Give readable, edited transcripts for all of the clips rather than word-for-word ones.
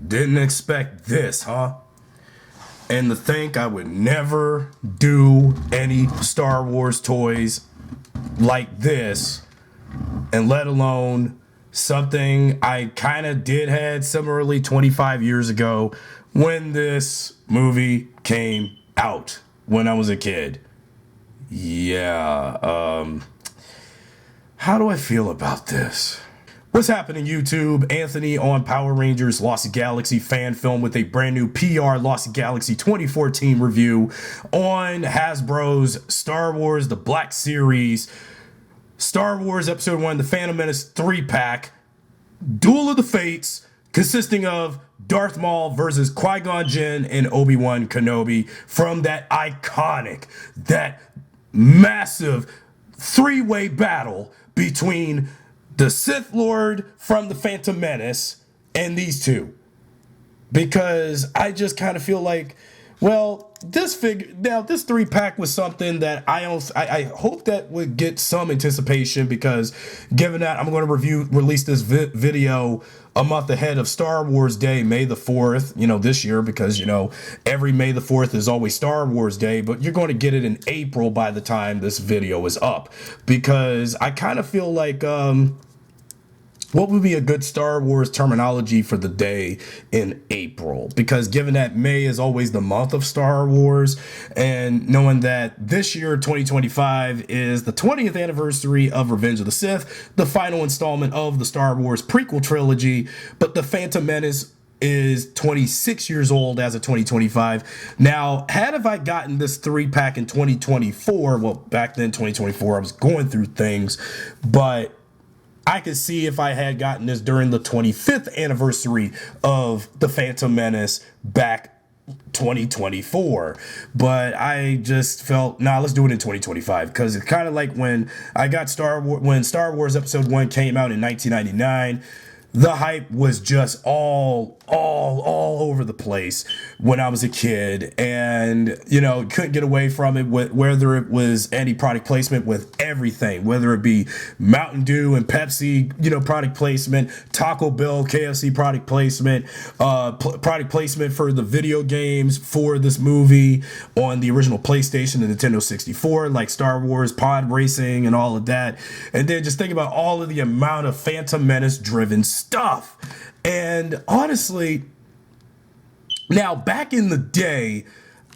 Didn't expect this, huh? And to think I would never do any Star Wars toys like this, and let alone something I kind of did had similarly 25 years ago when this movie came out when I was a kid. Yeah, how do I feel about this? What's happening, YouTube? Anthony on Power Rangers Lost Galaxy fan film with a brand new Lost Galaxy 2014 review on Hasbro's Star Wars The Black Series, Star Wars Episode 1, The Phantom Menace 3-pack, Duel of the Fates, consisting of Darth Maul versus Qui-Gon Jinn and Obi-Wan Kenobi from that iconic, that massive three-way battle between the Sith Lord from the Phantom Menace and these two. Because I just kind of feel like, well, this 3-pack was something that I hope that would get some anticipation, because given that I'm going to release this video a month ahead of Star Wars Day, May the 4th, this year, because, every May the 4th is always Star Wars Day, but you're going to get it in April by the time this video is up, because I kind of feel like, what would be a good Star Wars terminology for the day in April? Because given that May is always the month of Star Wars, and knowing that this year, 2025, is the 20th anniversary of Revenge of the Sith, the final installment of the Star Wars Prequel trilogy, but the Phantom Menace is 26 years old as of 2025. Now, had I gotten this 3-pack in 2024, well, back then, 2024, I was going through things, but I could see if I had gotten this during the 25th anniversary of the Phantom Menace back 2024, but I just felt, let's do it in 2025, because it's kind of like when I got Star Wars Episode 1 came out in 1999. The hype was just all over the place when I was a kid, and couldn't get away from it, whether it was any product placement with everything, whether it be Mountain Dew and Pepsi, product placement, Taco Bell, KFC product placement, product placement for the video games for this movie on the original PlayStation and Nintendo 64, like Star Wars Pod Racing and all of that. And then just think about all of the amount of Phantom Menace driven stuff. And honestly, now back in the day,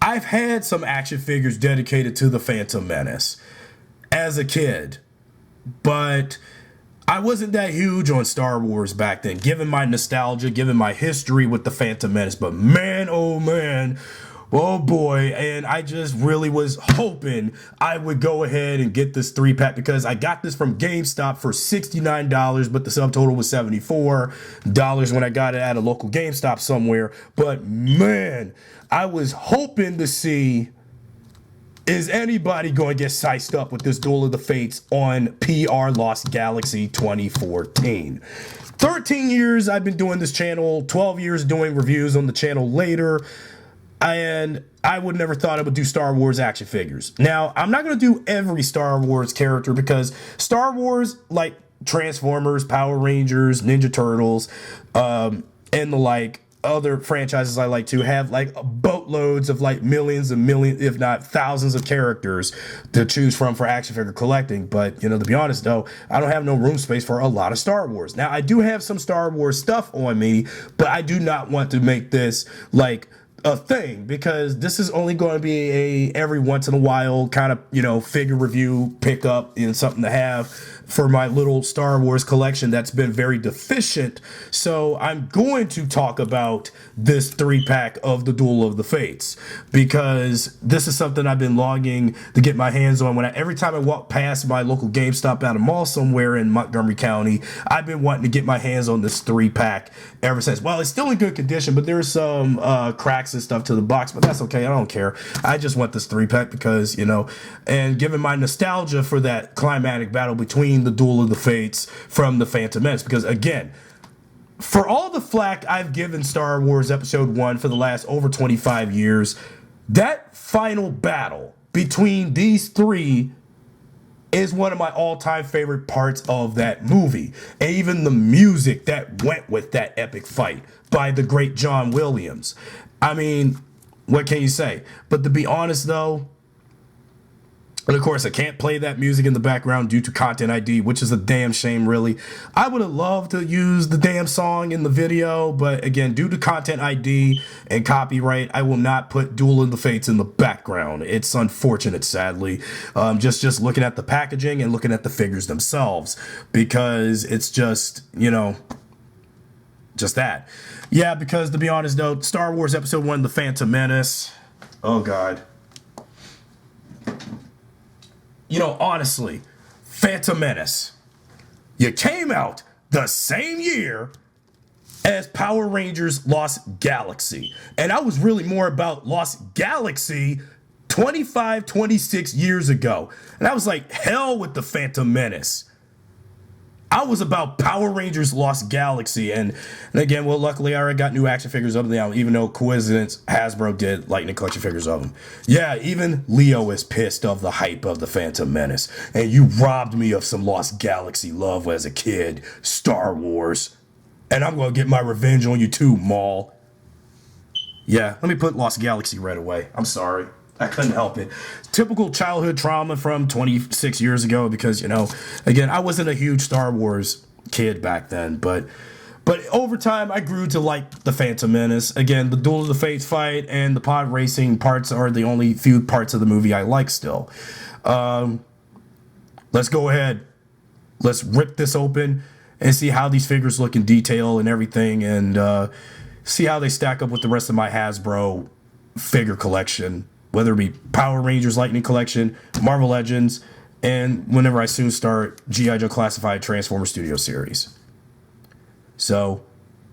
I've had some action figures dedicated to the Phantom Menace as a kid, but I wasn't that huge on Star Wars back then, given my nostalgia, given my history with the Phantom Menace. But man, oh boy, and I just really was hoping I would go ahead and get this 3-pack, because I got this from GameStop for $69, but the subtotal was $74 when I got it at a local GameStop somewhere. But man, I was hoping to see, is anybody going to get sized up with this Duel of the Fates on PRLostGalaxy 2014? 13 years I've been doing this channel, 12 years doing reviews on the channel later, and I would never thought I would do Star Wars action figures. Now, I'm not going to do every Star Wars character, because Star Wars, like Transformers, Power Rangers, Ninja Turtles, and the like other franchises I like to have like boatloads of like millions and millions, if not thousands of characters to choose from for action figure collecting. But, to be honest, though, I don't have no room space for a lot of Star Wars. Now, I do have some Star Wars stuff on me, but I do not want to make this like a thing, because this is only going to be a every once in a while kind of figure review pickup and something to have for my little Star Wars collection that's been very deficient. So I'm going to talk about this 3-pack of the Duel of the Fates, because this is something I've been longing to get my hands on. Every time I walk past my local GameStop at a mall somewhere in Montgomery County, I've been wanting to get my hands on this 3-pack ever since. Well, it's still in good condition, but there's some cracks and stuff to the box, but that's okay. I don't care. I just want this 3-pack because, and given my nostalgia for that climatic battle between the Duel of the Fates from the Phantom Menace, because again, for all the flack I've given Star Wars Episode 1 for the last over 25 years, that final battle between these three is one of my all-time favorite parts of that movie. And even the music that went with that epic fight by the great John Williams. I mean, what can you say? But to be honest, though, and of course, I can't play that music in the background due to content ID, which is a damn shame, really. I would have loved to use the damn song in the video, but again, due to content ID and copyright, I will not put Duel of the Fates in the background. It's unfortunate, sadly. Just looking at the packaging and looking at the figures themselves, because it's just, you know, just that. Yeah, because to be honest, though, Star Wars Episode 1, The Phantom Menace. Oh, God. You know, honestly, Phantom Menace, you came out the same year as Power Rangers Lost Galaxy. And I was really more about Lost Galaxy 25, 26 years ago. And I was like, hell with the Phantom Menace. I was about Power Rangers Lost Galaxy. And again, well, luckily I already got new action figures of them now, even though coincidence, Hasbro did Lightning Collection figures of them. Yeah, even Leo is pissed of the hype of the Phantom Menace. And you robbed me of some Lost Galaxy love as a kid, Star Wars. And I'm going to get my revenge on you too, Maul. Yeah, let me put Lost Galaxy right away. I'm sorry. I couldn't help it. Typical childhood trauma from 26 years ago because, you know, again, I wasn't a huge Star Wars kid back then, but over time I grew to like the Phantom Menace. Again, the Duel of the Fates fight and the pod racing parts are the only few parts of the movie I like still. Let's go ahead. Let's rip this open and see how these figures look in detail and everything, and see how they stack up with the rest of my Hasbro figure collection. Whether it be Power Rangers Lightning Collection, Marvel Legends, and whenever I soon start G.I. Joe Classified Transformer Studio Series. So,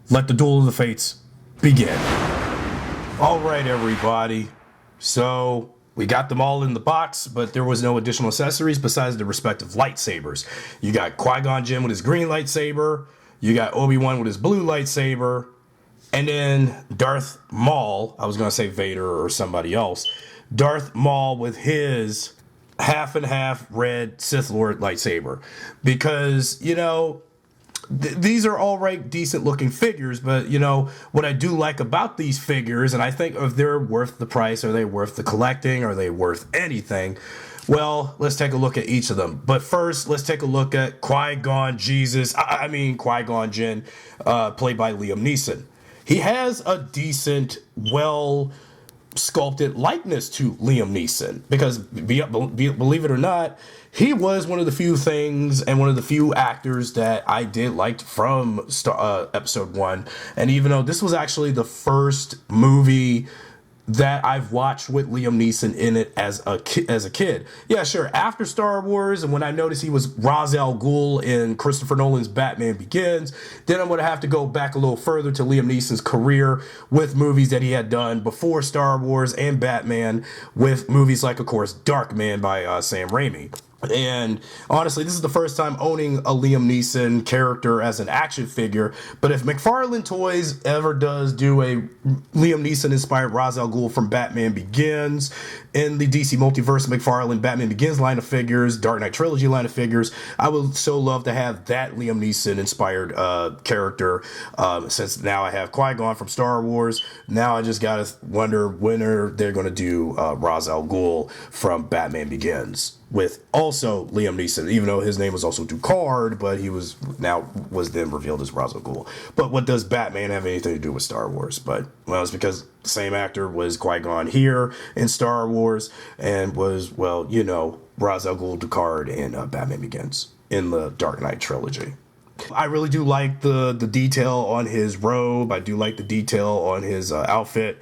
let the Duel of the Fates begin. Alright, everybody. So, we got them all in the box, but there was no additional accessories besides the respective lightsabers. You got Qui-Gon Jinn with his green lightsaber, you got Obi-Wan with his blue lightsaber, and then Darth Maul, I was going to say Vader or somebody else, Darth Maul with his half and half red Sith Lord lightsaber. Because, you know, these are all right, decent looking figures, but, you know, what I do like about these figures, and I think if they're worth the price, are they worth the collecting, are they worth anything? Well, let's take a look at each of them. But first, let's take a look at Qui-Gon Qui-Gon Jinn, played by Liam Neeson. He has a decent, well-sculpted likeness to Liam Neeson because, believe it or not, he was one of the few things and one of the few actors that I did like from Episode 1. And even though this was actually the first movie that I've watched with Liam Neeson in it as a kid. Yeah, sure. After Star Wars, and when I noticed he was Ra's al Ghul in Christopher Nolan's Batman Begins, then I'm going to have to go back a little further to Liam Neeson's career with movies that he had done before Star Wars and Batman, with movies like, of course, Darkman by Sam Raimi. And honestly, this is the first time owning a Liam Neeson character as an action figure. But if McFarlane Toys ever does do a Liam Neeson inspired Ra's al Ghul from Batman Begins in the DC Multiverse McFarlane Batman Begins line of figures, Dark Knight Trilogy line of figures, I would so love to have that Liam Neeson inspired character. Since now I have Qui-Gon from Star Wars, now I just gotta wonder when are they gonna do Ra's al Ghul from Batman Begins, with also Liam Neeson, even though his name was also Ducard, but he was then revealed as Ra's al Ghul. But what does Batman have anything to do with Star Wars? But, well, it's because the same actor was Qui-Gon here in Star Wars and was, well, you know, Ra's al Ghul Ducard in Batman Begins in the Dark Knight trilogy. I really do like the detail on his robe. I do like the detail on his outfit,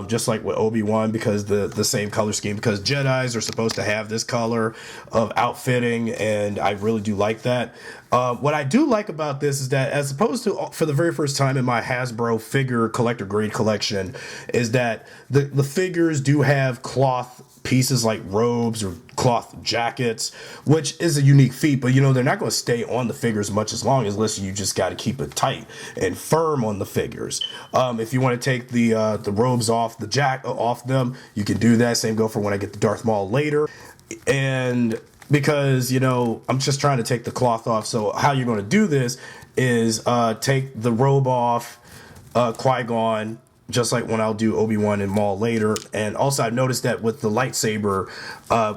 just like with Obi-Wan, because the same color scheme, because Jedis are supposed to have this color of outfitting, and I really do like that. What I do like about this is that, as opposed to for the very first time in my Hasbro figure collector grade collection, is that the figures do have cloth pieces like robes or cloth jackets, which is a unique feat, but you know, they're not going to stay on the figures much as long as you just got to keep it tight and firm on the figures. If you want to take the robes off off them, you can do that. Same go for when I get the Darth Maul later. And because, you know, I'm just trying to take the cloth off. So how you're going to do this is take the robe off Qui-Gon, just like when I'll do Obi-Wan and Maul later. And also I've noticed that with the lightsaber,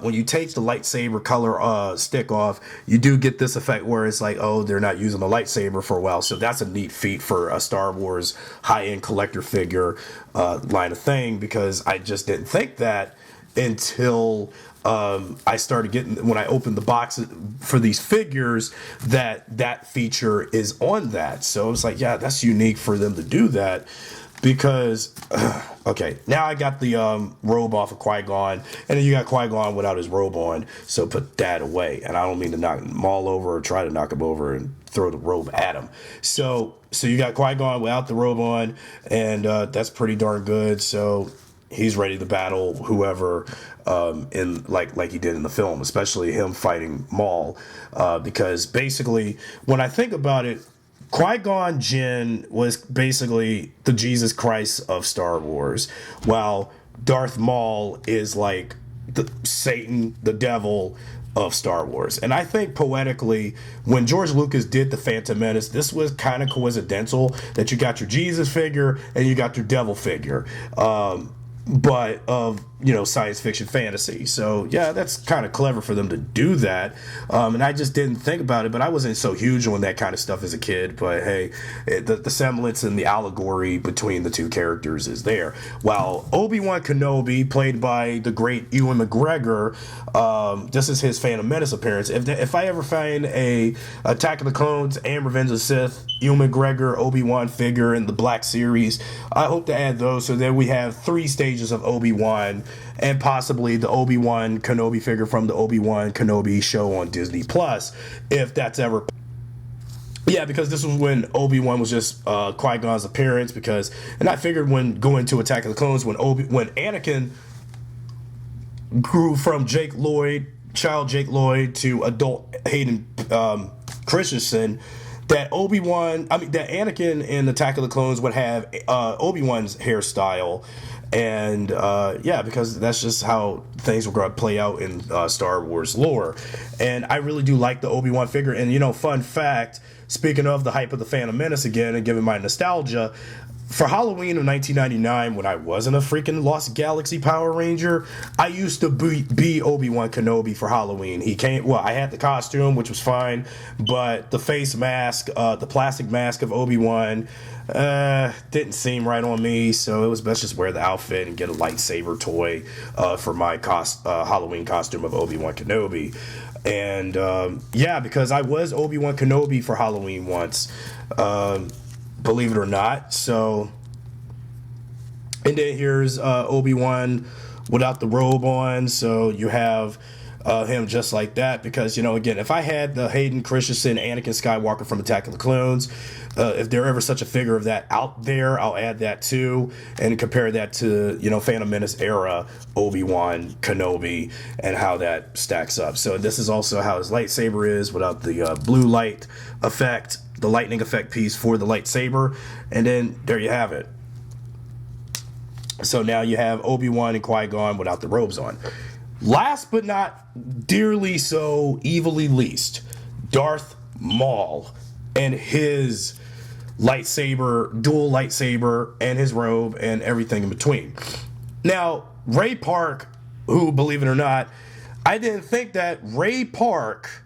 when you take the lightsaber color stick off, you do get this effect where it's like, oh, they're not using the lightsaber for a while. So that's a neat feat for a Star Wars high-end collector figure line of thing, because I just didn't think that until I started getting, when I opened the box for these figures, that feature is on that. So it's like, yeah, that's unique for them to do that. Because, okay, now I got the robe off of Qui-Gon, and then you got Qui-Gon without his robe on, so put that away. And I don't mean to knock Maul over or try to knock him over and throw the robe at him. So you got Qui-Gon without the robe on, and that's pretty darn good. So he's ready to battle whoever in like he did in the film, especially him fighting Maul, because basically, when I think about it, Qui-Gon Jinn was basically the Jesus Christ of Star Wars, while Darth Maul is like the Satan, the devil of Star Wars. And I think poetically, when George Lucas did the Phantom Menace, this was kind of coincidental that you got your Jesus figure and you got your devil figure, but of, you know, science fiction fantasy. So yeah, that's kind of clever for them to do that. And I just didn't think about it, but I wasn't so huge on that kind of stuff as a kid. But hey, the semblance and the allegory between the two characters is there. While Obi-Wan Kenobi, played by the great Ewan McGregor, this is his Phantom Menace appearance. If I ever find a Attack of the Clones and Revenge of the Sith Ewan McGregor Obi-Wan figure in the Black Series, I hope to add those, so that we have 3 stages of Obi-Wan, and possibly the Obi-Wan Kenobi figure from the Obi-Wan Kenobi show on Disney Plus, if that's ever. Yeah, because this was when Obi-Wan was just Qui-Gon's appearance. And I figured when going to Attack of the Clones, when Anakin grew from child Jake Lloyd to adult Hayden Christensen, that Anakin in Attack of the Clones would have Obi-Wan's hairstyle. And yeah, because that's just how things were going to play out in Star Wars lore. And I really do like the Obi-Wan figure. And, you know, fun fact, speaking of the hype of the Phantom Menace again and giving my nostalgia, for Halloween of 1999, when I wasn't a freaking Lost Galaxy Power Ranger, I used to be Obi-Wan Kenobi for Halloween. I had the costume, which was fine, but the face mask, the plastic mask of Obi-Wan, didn't seem right on me, so it was best just wear the outfit and get a lightsaber toy for my Halloween costume of Obi-Wan Kenobi. And yeah, because I was Obi-Wan Kenobi for Halloween once, believe it or not. So, and then here's Obi-Wan without the robe on, so you have him just like that. Because, you know, again, if I had the Hayden Christensen Anakin Skywalker from Attack of the Clones, if there ever such a figure of that out there, I'll add that too and compare that to, you know, Phantom Menace era Obi-Wan Kenobi and how that stacks up. So this is also how his lightsaber is without the blue light effect, the lightning effect piece for the lightsaber, and then there you have it. So now you have Obi-Wan and Qui-Gon without the robes on. Last but not dearly so, evilly least, Darth Maul and his lightsaber, dual lightsaber, and his robe, and everything in between. Now, Ray Park, who, believe it or not, I didn't think that Ray Park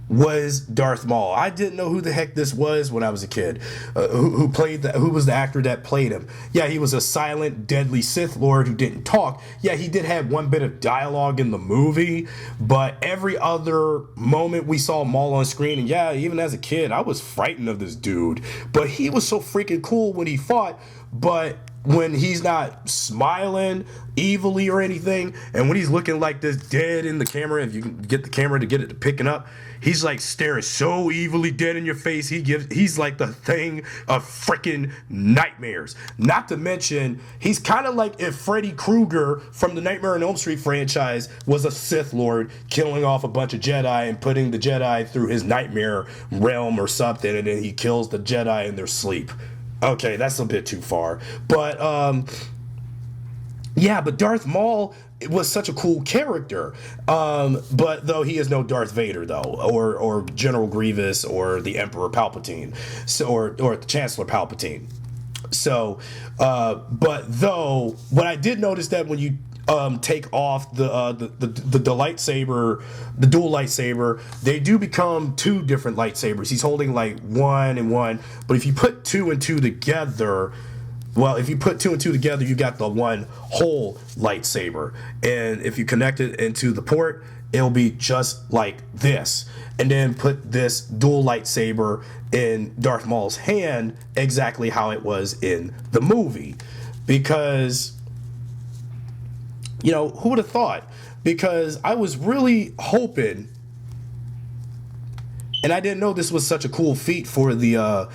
was Darth Maul. I didn't know who the heck this was when I was a kid. Who was the actor that played him? Yeah, he was a silent, deadly Sith Lord who didn't talk. Yeah, he did have one bit of dialogue in the movie, but every other moment we saw Maul on screen, and yeah, even as a kid, I was frightened of this dude. But he was so freaking cool when he fought, but when he's not smiling evilly or anything, and when he's looking like this dead in the camera, if you can get the camera to get it to picking up, he's like staring so evilly dead in your face. He's like the thing of freaking nightmares. Not to mention, he's kind of like if Freddy Krueger from the Nightmare on Elm Street franchise was a Sith Lord killing off a bunch of Jedi and putting the Jedi through his nightmare realm or something, and then he kills the Jedi in their sleep. Okay, that's a bit too far. But Yeah, but Darth Maul was such a cool character. But though he is no Darth Vader, though, or General Grievous, or the Emperor Palpatine, so or Chancellor Palpatine. So, but though, what I did notice that when you take off the lightsaber, the dual lightsaber, they do become two different lightsabers. He's holding like one and one, but if you put two and two together, well, if you put two and two together, you got the one whole lightsaber. And if you connect it into the port, it'll be just like this. And then put this dual lightsaber in Darth Maul's hand, exactly how it was in the movie. Because, you know, who would have thought? Because I was really hoping, and I didn't know this was such a cool feat for the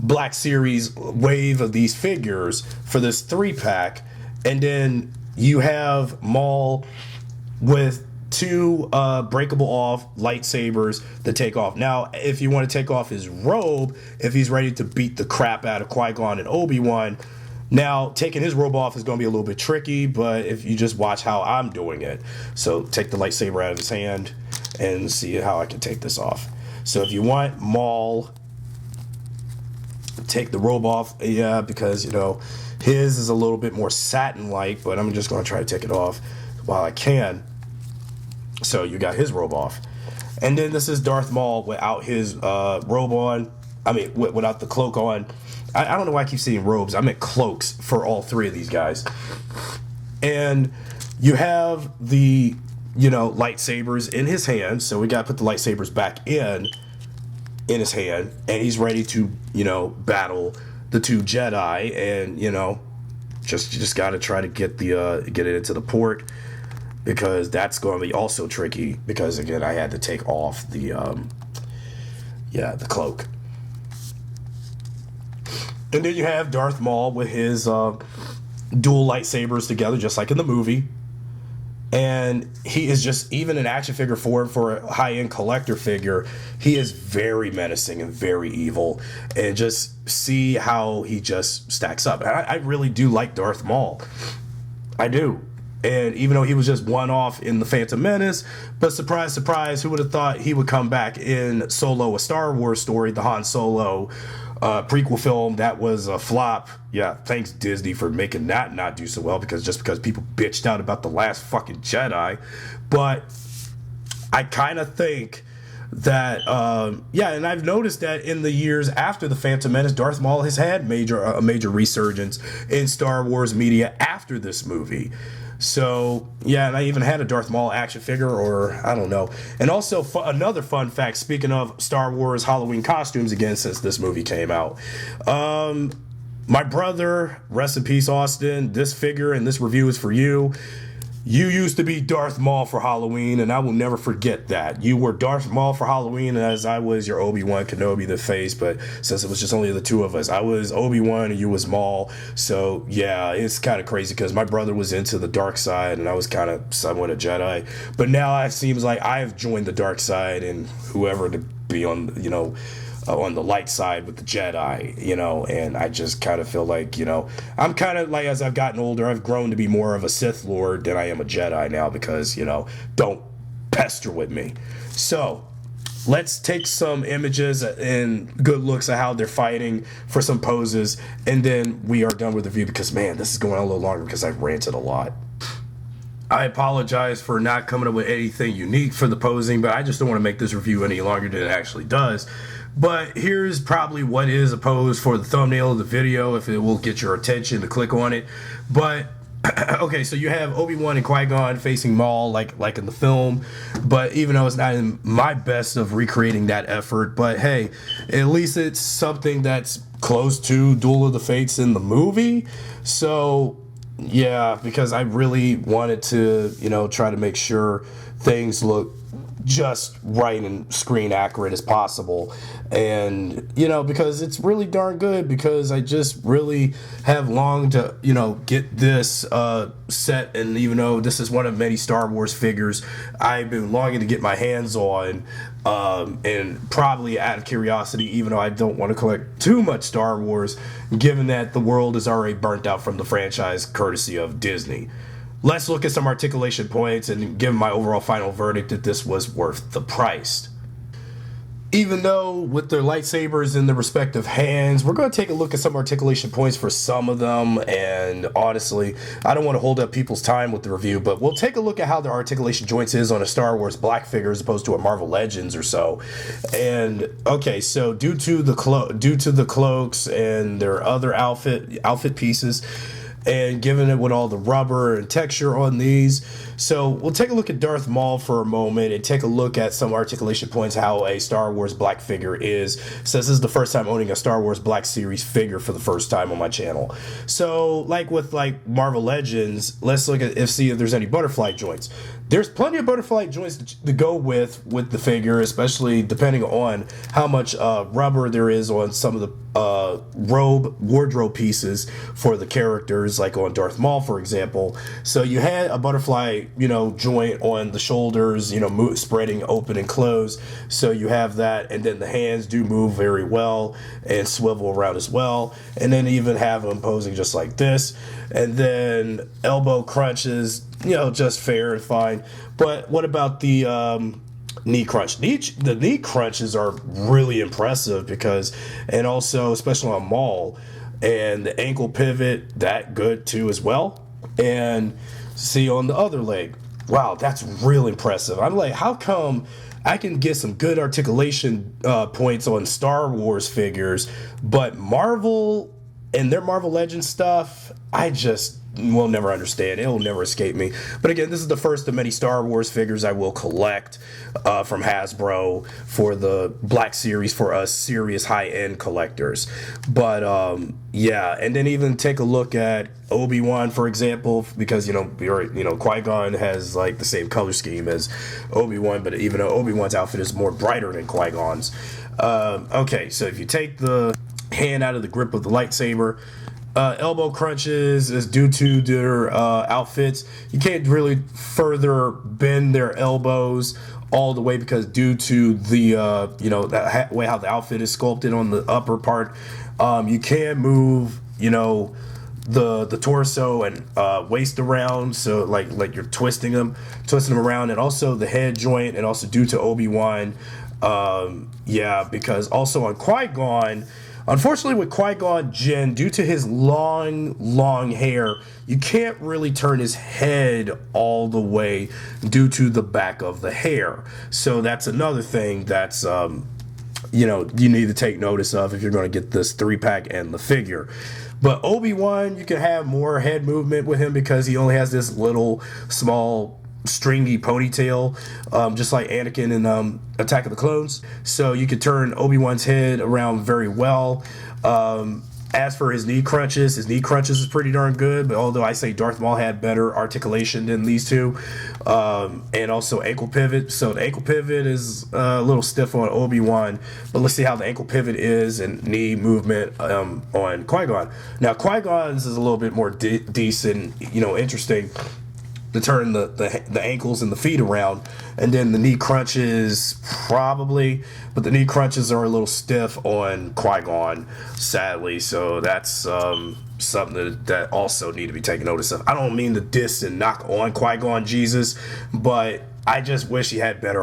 Black Series wave of these figures for this 3-pack, and then you have Maul with two breakable off lightsabers to take off. Now, if you want to take off his robe, if he's ready to beat the crap out of Qui-Gon and Obi-Wan, now taking his robe off is going to be a little bit tricky, but if you just watch how I'm doing it. So take the lightsaber out of his hand and see how I can take this off. So if you want Maul, take the robe off, yeah, because, you know, his is a little bit more satin-like, but I'm just going to try to take it off while I can. So you got his robe off. And then this is Darth Maul without his robe on. I mean, without the cloak on. I don't know why I keep saying robes. I meant cloaks for all three of these guys. And you have the, you know, lightsabers in his hand. So we got to put the lightsabers back in his hand. And he's ready to, you know, battle the two Jedi. And, you know, you just got to try to get it into the port. Because that's going to be also tricky. Because, again, I had to take off the cloak. And then you have Darth Maul with his dual lightsabers together, just like in the movie. And he is just, even an action figure form for a high-end collector figure, he is very menacing and very evil. And just see how he just stacks up. And I really do like Darth Maul. I do. And even though he was just one-off in the Phantom Menace, but surprise, surprise, who would have thought he would come back in Solo, a Star Wars story, the Han Solo prequel film that was a flop. Yeah, thanks Disney for making that not do so well, because people bitched out about The Last fucking Jedi. But I kind of think that, and I've noticed that in the years after the Phantom Menace, Darth Maul has had a major resurgence in Star Wars media after this movie. So, yeah, and I even had a Darth Maul action figure, or I don't know. And also, another fun fact, speaking of Star Wars Halloween costumes, again, since this movie came out. My brother, rest in peace, Austin, this figure and this review is for you. You used to be Darth Maul for Halloween, and I will never forget that. You were Darth Maul for Halloween, as I was your Obi-Wan Kenobi, the face, but since it was just only the two of us, I was Obi-Wan and you was Maul. So, yeah, it's kind of crazy because my brother was into the dark side, and I was kind of somewhat a Jedi. But now it seems like I've joined the dark side, and whoever to be on, you know, on the light side with the Jedi, you know, and I just kind of feel like, you know, I'm kind of like, as I've gotten older, I've grown to be more of a Sith Lord than I am a Jedi now, because, you know, don't pester with me. So let's take some images and good looks at how they're fighting for some poses, and then we are done with the review, because, man, this is going on a little longer because I've ranted a lot. I apologize for not coming up with anything unique for the posing, but I just don't want to make this review any longer than it actually does. But here's probably what is a pose for the thumbnail of the video, if it will get your attention to click on it. But okay, so you have Obi-Wan and Qui-Gon facing Maul like in the film, but even though it's not in my best of recreating that effort, but hey, at least it's something that's close to Duel of the Fates in the movie. So yeah, because I really wanted to, you know, try to make sure things look just right and screen accurate as possible. And, you know, because it's really darn good, because I just really have longed to, you know, get this set. And even though this is one of many Star Wars figures I've been longing to get my hands on, And probably out of curiosity, even though I don't want to collect too much Star Wars, given that the world is already burnt out from the franchise courtesy of Disney. Let's look at some articulation points and give my overall final verdict that this was worth the price. Even though with their lightsabers in their respective hands, we're going to take a look at some articulation points for some of them. And honestly, I don't want to hold up people's time with the review, but we'll take a look at how their articulation joints is on a Star Wars black figure as opposed to a Marvel Legends or so. And okay, so due to the cloaks and their other outfit pieces, and given it with all the rubber and texture on these. So we'll take a look at Darth Maul for a moment and take a look at some articulation points, how a Star Wars black figure is, since this is the first time owning a Star Wars Black Series figure for the first time on my channel. So like with Marvel Legends, let's look at see if there's any butterfly joints. There's plenty of butterfly joints to go with the figure, especially depending on how much rubber there is on some of the wardrobe pieces for the characters, like on Darth Maul, for example. So you had a butterfly, joint on the shoulders, spreading open and closed. So you have that, and then the hands do move very well and swivel around as well. And then even have them posing just like this. And then elbow crunches, just fair and fine. But what about the knee crunch? The knee crunches are really impressive and also especially on Maul, and the ankle pivot, that good too as well. And see on the other leg, wow, that's real impressive. I'm like, how come I can get some good articulation points on Star Wars figures, but Marvel and their Marvel Legends stuff, I just will never understand. It will never escape me. But again, this is the first of many Star Wars figures I will collect from Hasbro for the Black Series for us serious high-end collectors. But yeah, and then even take a look at Obi-Wan, for example, because Qui-Gon has like the same color scheme as Obi-Wan, but even though Obi-Wan's outfit is more brighter than Qui-Gon's. Okay, so if you take the hand out of the grip of the lightsaber, elbow crunches is due to their outfits. You can't really further bend their elbows all the way because due to the way how the outfit is sculpted on the upper part, you can move the torso and waist around, so like you're twisting them around, and also the head joint, and also due to Obi-Wan, because also on Qui-Gon. Unfortunately, with Qui-Gon Jinn, due to his long hair, you can't really turn his head all the way due to the back of the hair. So that's another thing that's, you need to take notice of if you're going to get this 3-pack and the figure. But Obi-Wan, you can have more head movement with him because he only has this little small stringy ponytail, just like Anakin in Attack of the Clones. So you could turn Obi-Wan's head around very well. As for his knee crunches is pretty darn good, but although I say Darth Maul had better articulation than these two. And also ankle pivot. So the ankle pivot is a little stiff on Obi-Wan, but let's see how the ankle pivot is and knee movement on Qui-Gon. Now Qui-Gon's is a little bit more decent, interesting, to turn the ankles and the feet around, and then the knee crunches probably, but the knee crunches are a little stiff on Qui-Gon, sadly. So that's something that also need to be taken notice of. I don't mean to diss and knock on Qui-Gon Jesus, but I just wish he had better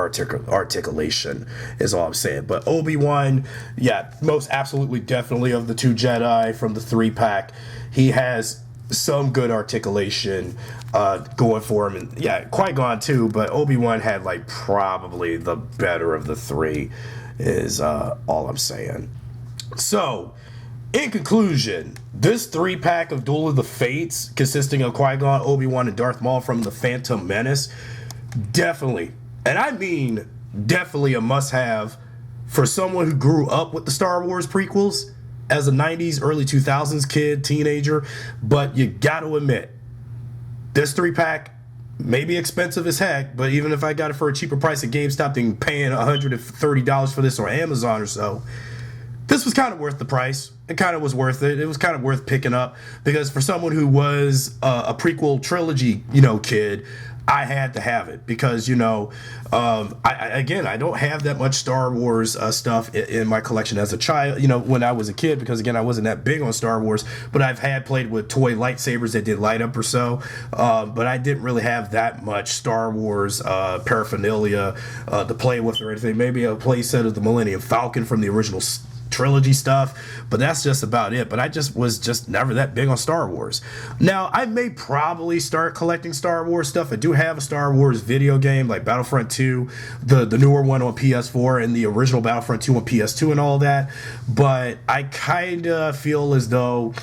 articulation is all I'm saying. But Obi-Wan, yeah, most absolutely definitely of the two Jedi from the 3-pack, he has some good articulation going for him, and yeah, Qui-Gon too, but Obi-Wan had like probably the better of the three is all I'm saying. So in conclusion, this 3-pack of Duel of the Fates, consisting of Qui-Gon, Obi-Wan, and Darth Maul from the Phantom Menace, definitely, and I mean definitely a must-have for someone who grew up with the Star Wars prequels as a 90s, early 2000s kid, teenager. But you gotta admit, this 3-pack may be expensive as heck, but even if I got it for a cheaper price at GameStop than paying $130 for this on Amazon or so, this was kind of worth the price. It kind of was worth it. It was kind of worth picking up, because for someone who was a prequel trilogy, kid, I had to have it because, you know, I don't have that much Star Wars stuff in my collection as a child, you know, when I was a kid, because again, I wasn't that big on Star Wars, but I've had played with toy lightsabers that did light up or so, but I didn't really have that much Star Wars paraphernalia to play with or anything. Maybe a play set of the Millennium Falcon from the original trilogy stuff, but that's just about it. But I just was just never that big on Star Wars. Now, I may probably start collecting Star Wars stuff. I do have a Star Wars video game like Battlefront 2, the newer one on PS4, and the original Battlefront 2 on PS2 and all that, but I kind of feel as though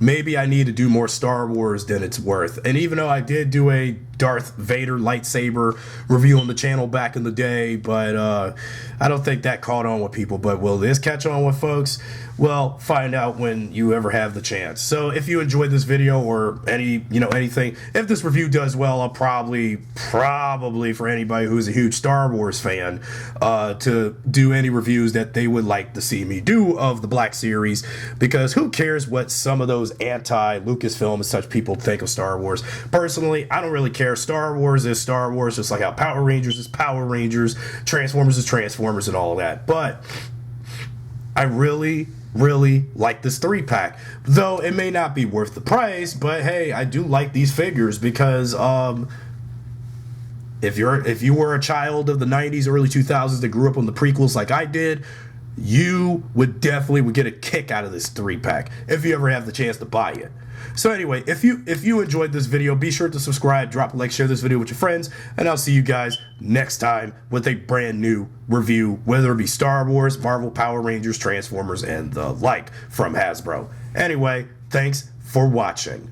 maybe I need to do more Star Wars than it's worth. And even though I did do a Darth Vader lightsaber review on the channel back in the day, but I don't think that caught on with people. But will this catch on with folks? Well, find out when you ever have the chance. So if you enjoyed this video or anything, if this review does well, I'll probably for anybody who's a huge Star Wars fan, to do any reviews that they would like to see me do of the Black Series, because who cares what some of those anti-Lucasfilm and such people think of Star Wars. Personally, I don't really care. Star Wars is Star Wars, just like how Power Rangers is Power Rangers, Transformers is Transformers, and all that. But I really like this 3-pack, though it may not be worth the price. But hey, I do like these figures because if you were a child of the 90s, early 2000s that grew up on the prequels like I did, you would get a kick out of this 3-pack if you ever have the chance to buy it. So anyway, if you enjoyed this video, be sure to subscribe, drop a like, share this video with your friends, and I'll see you guys next time with a brand new review, whether it be Star Wars, Marvel, Power Rangers, Transformers, and the like from Hasbro. Anyway, thanks for watching.